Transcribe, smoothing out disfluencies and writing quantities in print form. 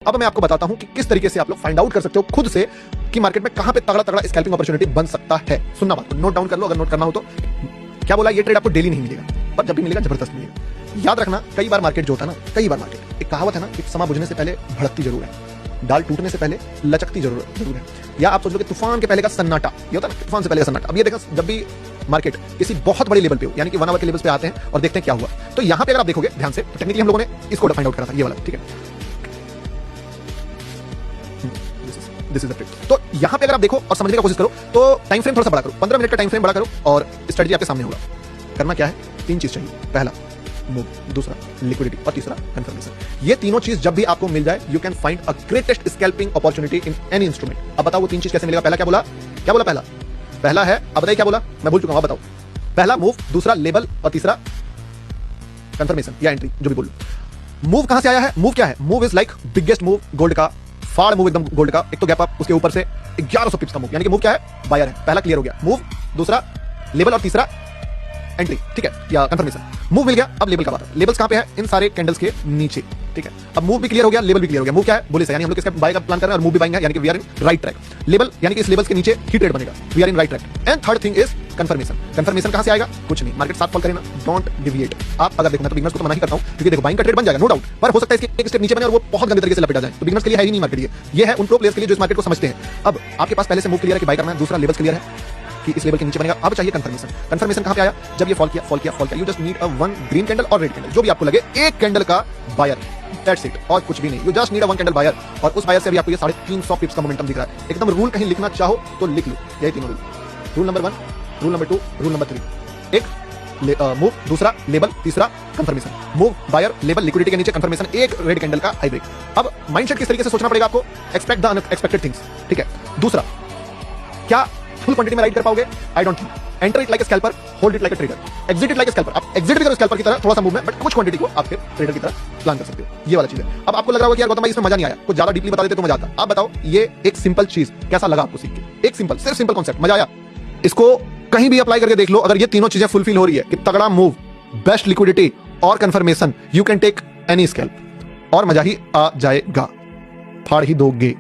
अब मैं आपको बताता हूं कि किस तरीके से आप लोग फाइंड आउट कर सकते हो खुद से कि मार्केट में कहां पे तगड़ा तगड़ा स्कैल्पिंग अपॉर्चुनिटी बन सकता है। सुनना बात को, नोट डाउन कर लो अगर नोट करना हो तो। क्या बोला, ये ट्रेड आपको डेली नहीं मिलेगा, पर जब भी मिलेगा जबरदस्त मिलेगा। याद रखना, कई बार मार्केट जो होता है ना, कई बार मार्केट, एक कहावत है ना कि समा बुझने से पहले भड़कती जरूर है, डाल टूटने से पहले लचकती जरूर है। या आप सोच लो कि तूफान के पहले का सन्नाटा, ये होता है ना तूफान से पहले का सन्नाटा। अब ये देखा, जब भी मार्केट किसी बहुत बड़े लेवल पे हो, यानी कि 1 आवर के लेवल पे आते हैं और देखते हैं क्या हुआ, तो यहां पे अगर आप देखोगे ध्यान से, तो टेक्निकली हम लोगों ने इसको फाइंड आउट करा था, ये वाला, ठीक है। This is the trick. तो यहां पे अगर आप देखो और समझने की कोशिश करो तो टाइम फ्रेम थोड़ा सा बड़ा करो, 15 मिनट का टाइम फ्रेम बड़ा करो और स्ट्रेटजी आपके सामने होगा। करना क्या है, 3 चीज चाहिए। पहला मूव, दूसरा लिक्विडिटी और तीसरा कंफर्मेशन। ये तीनों चीज जब भी आपको मिल जाए, you can find a greatest scalping opportunity in any instrument. अब बताओ वो 3 चीज कैसे मिलेगा। पहला क्या बोला, क्या बोला पहला है, अब बताइए क्या बोला, मैं भूल चुका हूं, बताओ। पहला मूव, दूसरा लेबल और तीसरा कंफर्मेशन या एंट्री, जो भी बोल लो। मूव कहां से आया है, मूव क्या है, move is like biggest move gold का, फाड़ मूव एकदम गोल्ड का। एक तो गैप अप, उसके ऊपर से 1100 पिप्स का मूव, यानी कि मूव क्या है, बायर है। पहला क्लियर हो गया, मूव, दूसरा लेबल और तीसरा एंट्री, ठीक है, या कंफर्मेशन। मूव मिल गया, अब लेबल का बात है। लेबल्स कहां पे है, इन सारे कैंडल्स के नीचे, ठीक है। अब मूव भी क्लियर हो गया, लेबल भी क्लियर हो गया। मूव क्या है, बुलिश है, यानी हम लोग इसका बाय का प्लान कर रहे हैं, और मूव भी बाइंग है, यानी कि we are in right track. Label यानी कि इस लेवल्स के नीचे ही ट्रेड बनेगा, we are in right track. And third thing is confirmation. Confirmation कहां से आएगा, कुछ नहीं, मार्केट साथ फॉल करे ना, डोंट डिविएट। आप अगर देखो, मैं तो बिगिनर्स को तो मना ही करता हूं, क्योंकि देखो बाइंग का ट्रेड बन जाएगा नो डाउट, पर हो सकता है इसके एक स्टेप नीचे बने और वो बहुत गंदे तरीके से लपेटा जाए, तो बिगिनर्स के लिए है ही नहीं मार्केट। ये है उन प्रो प्लेयर्स के लिए जो इस मार्केट को समझते हैं। अब आपके पास पहले से मूव क्लियर है कि बाय करना है, दूसरा लेवल्स क्लियर है कि इस लेवल के नीचे बनेगा, अब चाहिए कंफर्मेशन। कंफर्मेशन कहां पे आया, जब ये फॉल किया, you just need a 1 green candle और रेड कैंडल, जो भी आपको लगे, एक कैंडल का बायर, दैट्स इट, और कुछ भी नहीं। You just need a 1 candle buyer, और उस बायर से भी आपको ये 350 पिप्स का मोमेंटम दिख रहा है। एकदम रूल कहीं लिखना चाहो तो लिख लो, यही तीनों rule. Rule number 1, rule number 2, rule number 3। एक मूव, दूसरा लेबल, तीसरा confirmation. Move, buyer, label, liquidity के नीचे कंफर्मेशन, एक रेड कैंडल का हाई ब्रेक। अब माइंडसेट किस तरीके से सोचना पड़ेगा आपको, एक्सपेक्ट द अनएक्सपेक्टेड थिंग्स, ठीक है। दूसरा, क्या फुल क्वांटिटी में राइड कर पाओगे, I don't think. Enter it like a scalper, hold it like a trader, exit it like a scalper. आप एग्जिट भी करो स्कैल्पर की तरह, थोड़ा सा मूव में, बट कुछ क्वांटिटी को आप फिर ट्रेडर की तरह प्लान कर सकते हो। ये वाला चीज है। अब आपको लग रहा होगा कि यार गौतम भाई इसमें मजा नहीं आया, कुछ ज्यादा डीपली बता देते तो मजा आता। आप बताओ, ये एक सिंपल चीज कैसा लगा आपको सीख के, एक सिंपल, सिर्फ सिंपल कॉन्सेप्ट, मजा आया? इसको कहीं भी अप्लाई करके देख लो, अगर ये तीनों चीजें फुलफिल हो रही है कि तगड़ा मूव, बेस्ट लिक्विडिटी और confirmation, you can take any scalp और मजा ही आ जाएगा, फाड़ ही दोगे।